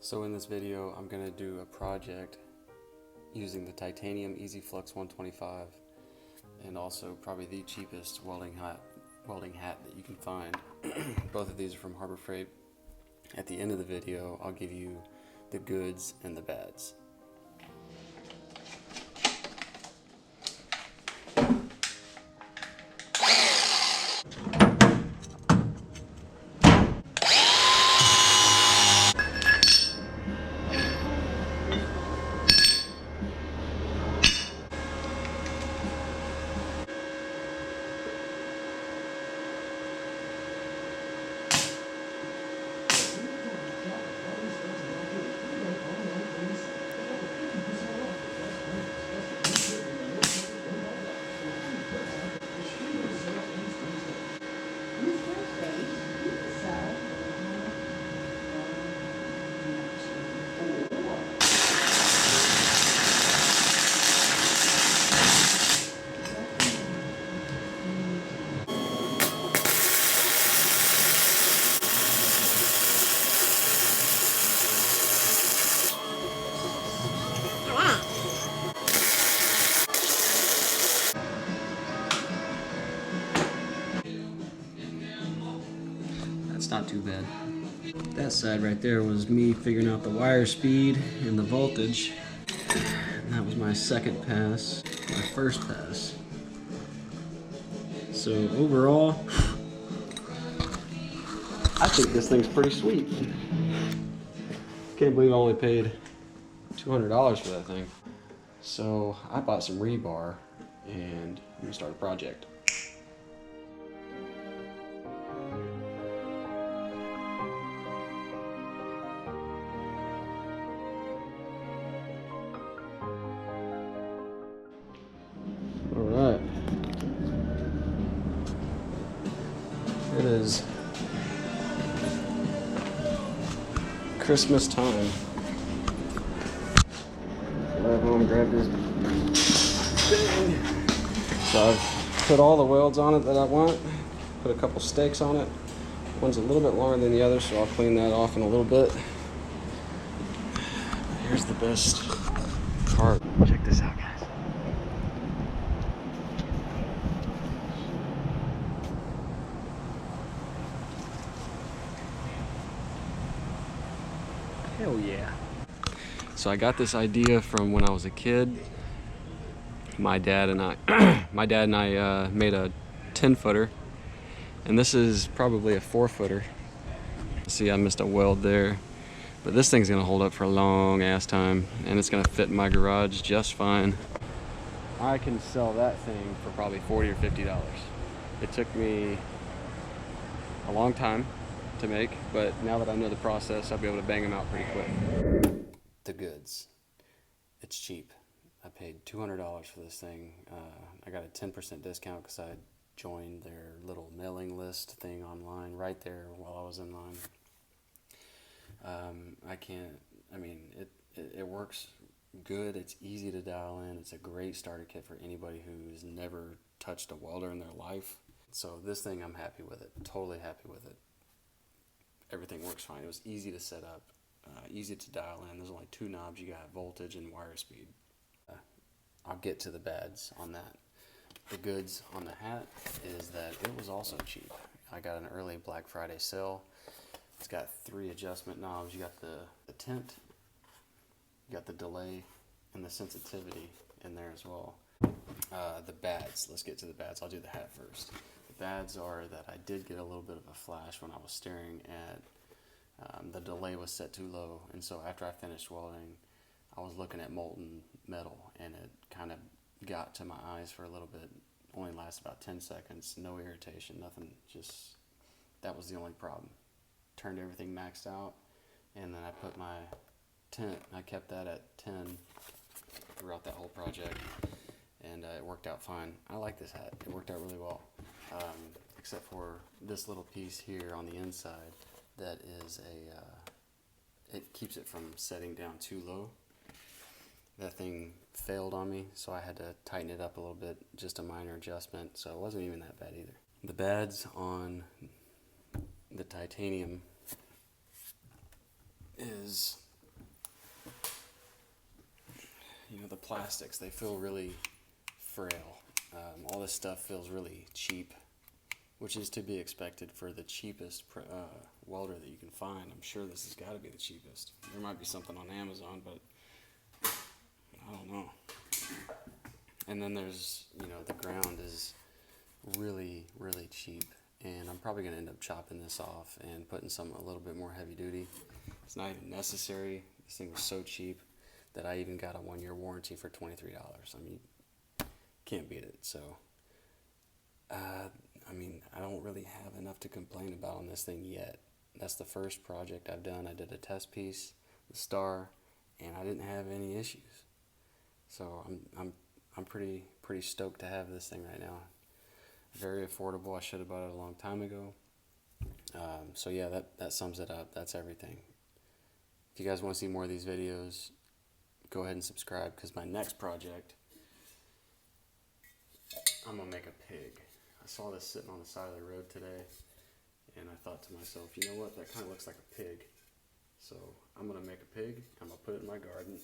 So in this video, I'm going to do a project using the titanium Easy Flux 125 and also probably the cheapest welding hat that you can find. Both of these are from Harbor Freight. At the end of the video, I'll give you the goods and the bads. That's not too bad. That side right there was me figuring out the wire speed and the voltage. And that was my second pass, my first pass. So overall, I think this thing's pretty sweet. Can't believe I only paid $200 for that thing. So I bought some rebar and I'm gonna start a project. Alright. It is Christmas time. Drive home, grab this thing. So I've put all the welds on it that I want. Put a couple stakes on it. One's a little bit longer than the other, so I'll clean that off in a little bit. Here's the best part. Check this out, guys. Hell yeah. So I got this idea from when I was a kid. My dad and I made a 10-footer, and this is probably a 4-footer. See, I missed a weld there, but this thing's gonna hold up for a long ass time, and it's gonna fit in my garage just fine. I can sell that thing for probably $40 or $50. It took me a long time to make, but now that I know the process, I'll be able to bang them out pretty quick. The goods. It's cheap. I paid $200 for this thing. I got a 10% discount because I joined their little mailing list thing online right there while I was in line. It works good. It's easy to dial in. It's a great starter kit for anybody who's never touched a welder in their life. So this thing, I'm happy with it. Totally happy with it. Everything works fine. It was easy to set up, easy to dial in. There's only 2 knobs. You got voltage and wire speed. I'll get to the bads on that. The goods on the hat is that it was also cheap. I got an early Black Friday sale. It's got 3 adjustment knobs. You got the tint, you got the delay, and the sensitivity in there as well. The bads. Let's get to the bads. I'll do the hat first. The bads are that I did get a little bit of a flash when I was staring at the delay was set too low, and so after I finished welding, I was looking at molten metal, and it kind of got to my eyes for a little bit. Only lasted about 10 seconds. No irritation, nothing. Just that was the only problem. Turned everything maxed out, and then I put my tint. I kept that at 10 throughout that whole project, and it worked out fine. I like this hat. It worked out really well, except for this little piece here on the inside that is it keeps it from setting down too low. That thing failed on me, so I had to tighten it up a little bit, just a minor adjustment, so it wasn't even that bad either. The bads on the titanium is the plastics, they feel really frail. All this stuff feels really cheap, which is to be expected for the cheapest welder that you can find. I'm sure this has got to be the cheapest. There might be something on Amazon, but I don't know. And then there's, the ground is really, really cheap. And I'm probably going to end up chopping this off and putting some a little bit more heavy duty. It's not even necessary. This thing was so cheap that I even got a 1-year warranty for $23. I mean, can't beat it. So, I don't really have enough to complain about on this thing yet. That's the first project I've done. I did a test piece, the star, and I didn't have any issues. So I'm pretty stoked to have this thing right now. Very affordable. I should have bought it a long time ago. So yeah, that sums it up. That's everything. If you guys want to see more of these videos, go ahead and subscribe, because my next project, I'm going to make a pig. I saw this sitting on the side of the road today, and I thought to myself, you know what, that kind of looks like a pig. So I'm going to make a pig. I'm going to put it in my garden,